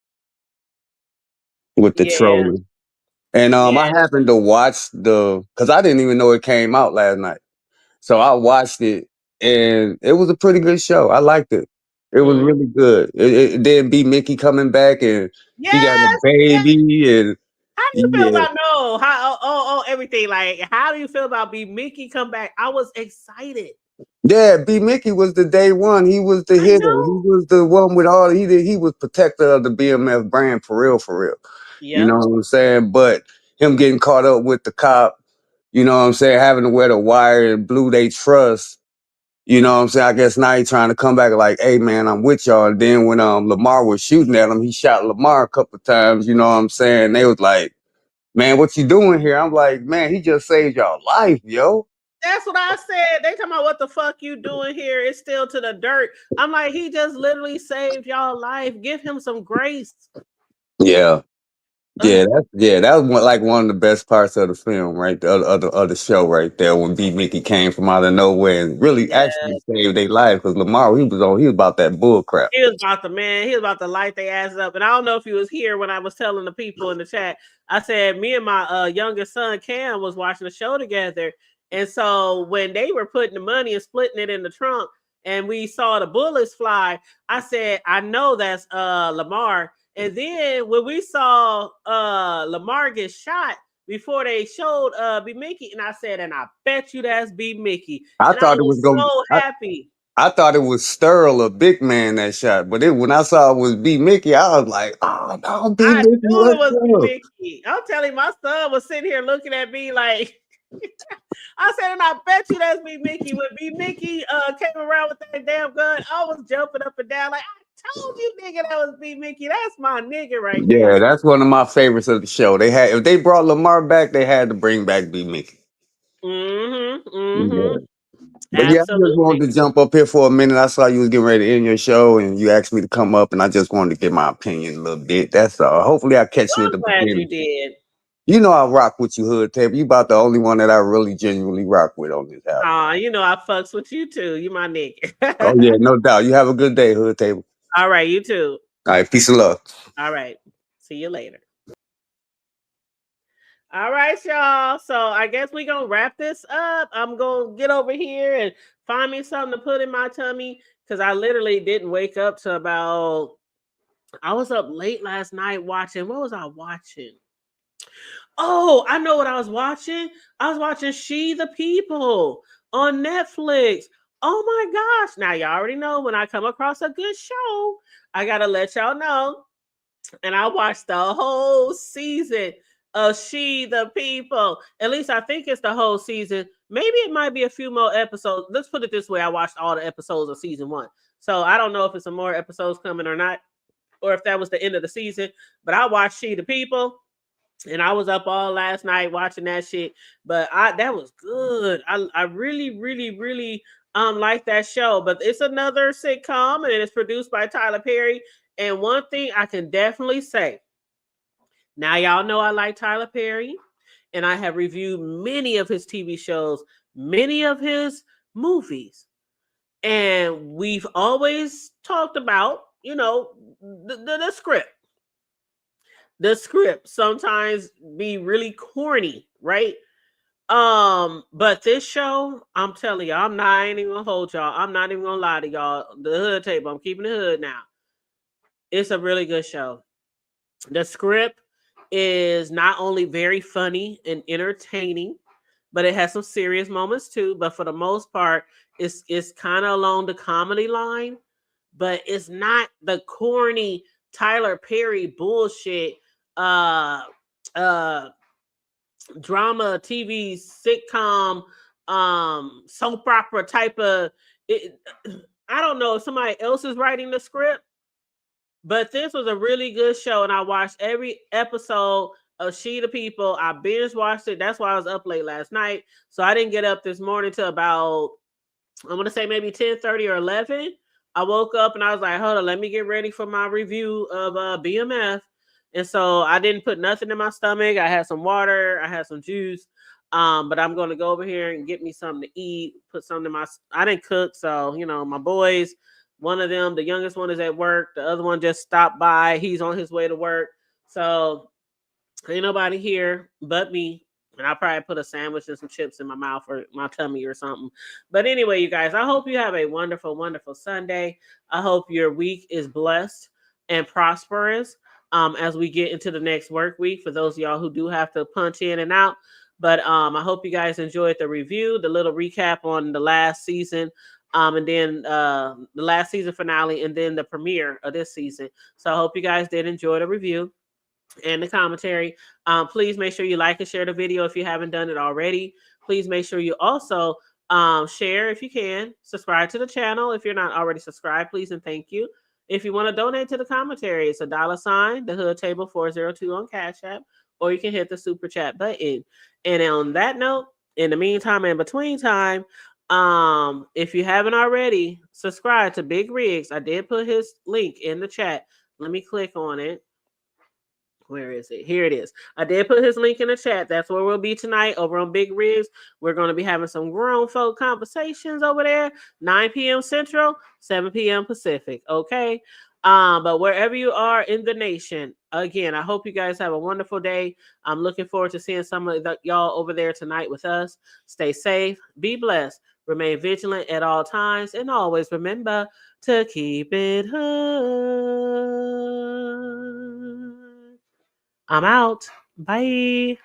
with the Yeah, trolling. And I yeah. happened to watch because I didn't even know it came out last night. So I watched it, and it was a pretty good show. I liked it. It was Mm. really good. It then be Mickey coming back, and he got a Yes. Yeah. baby, and How do you feel yeah, about no? How everything like? How do you feel about B Mickey come back? I was excited. yeah. B Mickey was the day one. He was the I hitter. He know. was the one with all. He was protector of the BMF brand for real, for real. You know Yep. what I'm saying? But him getting caught up with the cop, you know what I'm saying, having to wear the wire and blew they trust. You know what I'm saying? I guess now he's trying to come back like, hey man, I'm with y'all. And then when Lamar was shooting at him, he shot Lamar a couple of times, you know what I'm saying? They was like, man, what you doing here? I'm like, man, he just saved y'all life, yo. That's what I said. They talking about what the fuck you doing here? It's still to the dirt. I'm like, he just literally saved y'all life. Give him some grace. Yeah. Ugh, That was like one of the best parts of the film, right? The show right there, when B Mickey came from out of nowhere and really yeah. actually saved their life, because Lamar, he was about that bull crap. He was about to man. He was about to light their asses up. And I don't know if he was here when I was telling the people in the chat. I said me and my youngest son Cam was watching the show together, and so when they were putting the money and splitting it in the trunk, and we saw the bullets fly, I said, I know that's Lamar. And then when we saw Lamar get shot, before they showed B Mickey, and I said, and I bet you that's B Mickey. I And I thought it was was gonna. so happy. I thought it was Sterl, a big man that shot, but when I saw it was B Mickey, I was like, "Oh no, B I Mickey, knew it what's was B up?" Mickey. I'm telling you, my son was sitting here looking at me like I said, and I bet you that's B Mickey. When B Mickey came around with that damn gun, I was jumping up and down like I told you, nigga, that was B Mickey. That's my nigga right Yeah, there. that's one of my favorites of the show. They had if they brought Lamar back, they had to bring back B Mickey. Mm-hmm. Mm-hmm. Yeah. But yeah, I just Absolutely. wanted to jump up here for a minute. I saw you was getting ready to end your show, and you asked me to come up, and I just wanted to get my opinion a little bit. That's all. Hopefully, I catch you Well, at the I'm glad you beginning. did. You know, I rock with you, Hood Table. You about the only one that I really genuinely rock with on this album. You know I fucks with you too. You my nigga. Oh yeah, no doubt. You have a good day, Hood Table. All right, you too. All right, peace and love. All right. See you later. All right, y'all. So I guess we're gonna wrap this up. I'm gonna get over here and find me something to put in my tummy because I literally didn't wake up to about I was up late last night watching. What was I watching? Oh, I know what I was watching. I was watching She the People on Netflix. Oh my gosh. Now y'all already know when I come across a good show, I gotta let y'all know. And I watched the whole season of She the People. At least I think it's the whole season. Maybe it might be a few more episodes. Let's put it this way. I watched all the episodes of season 1. So I don't know if it's some more episodes coming or not, or if that was the end of the season. But I watched She the People. And I was up all last night watching that shit. But that was good. I really, really, really like that show. But it's another sitcom and it's produced by Tyler Perry. And one thing I can definitely say, now y'all know I like Tyler Perry, and I have reviewed many of his TV shows, many of his movies. And we've always talked about, the script. The script sometimes be really corny, right? But this show, I'm telling y'all, I ain't even gonna hold y'all. I'm not even gonna lie to y'all. The Hood Table, I'm keeping the hood now. It's a really good show. The script is not only very funny and entertaining, but it has some serious moments too. But for the most part, it's kind of along the comedy line, but it's not the corny Tyler Perry bullshit uh uh drama TV sitcom soap opera type of it. I don't know if somebody else is writing the script, but this was a really good show, and I watched every episode of She the People. I binge watched it. That's why I was up late last night. So I didn't get up this morning till about, I'm gonna say maybe 10:30 or 11. I woke up and I was like, hold on, let me get ready for my review of BMF. And so I didn't put nothing in my stomach. I had some water, I had some juice. But I'm gonna go over here and get me something to eat, put something in my I didn't cook, so my boys, one of them, the youngest one is at work, the other one just stopped by. He's on his way to work. So ain't nobody here but me. And I'll probably put a sandwich and some chips in my mouth or my tummy or something. But anyway, you guys, I hope you have a wonderful, wonderful Sunday. I hope your week is blessed and prosperous as we get into the next work week for those of y'all who do have to punch in and out. But I hope you guys enjoyed the review, the little recap on the last season, and then the last season finale, and then the premiere of this season. So I hope you guys did enjoy the review and the commentary. Please make sure you like and share the video if you haven't done it already. Please make sure you also share if you can. Subscribe to the channel if you're not already subscribed, please and thank you. If you want to donate to the commentary, it's $, the Hood Table 402 on Cash App, or you can hit the super chat button. And on that note, in the meantime and between time, if you haven't already, subscribe to Big Rigs. I did put his link in the chat. Let me click on it. Where is it? Here it is. I did put his link in the chat. That's where we'll be tonight over on Big Rigs. We're going to be having some grown folk conversations over there. 9 p.m. Central, 7 p.m. Pacific. Okay. But wherever you are in the nation, again, I hope you guys have a wonderful day. I'm looking forward to seeing some of y'all over there tonight with us. Stay safe. Be blessed. Remain vigilant at all times. And always remember to keep it hood. I'm out. Bye.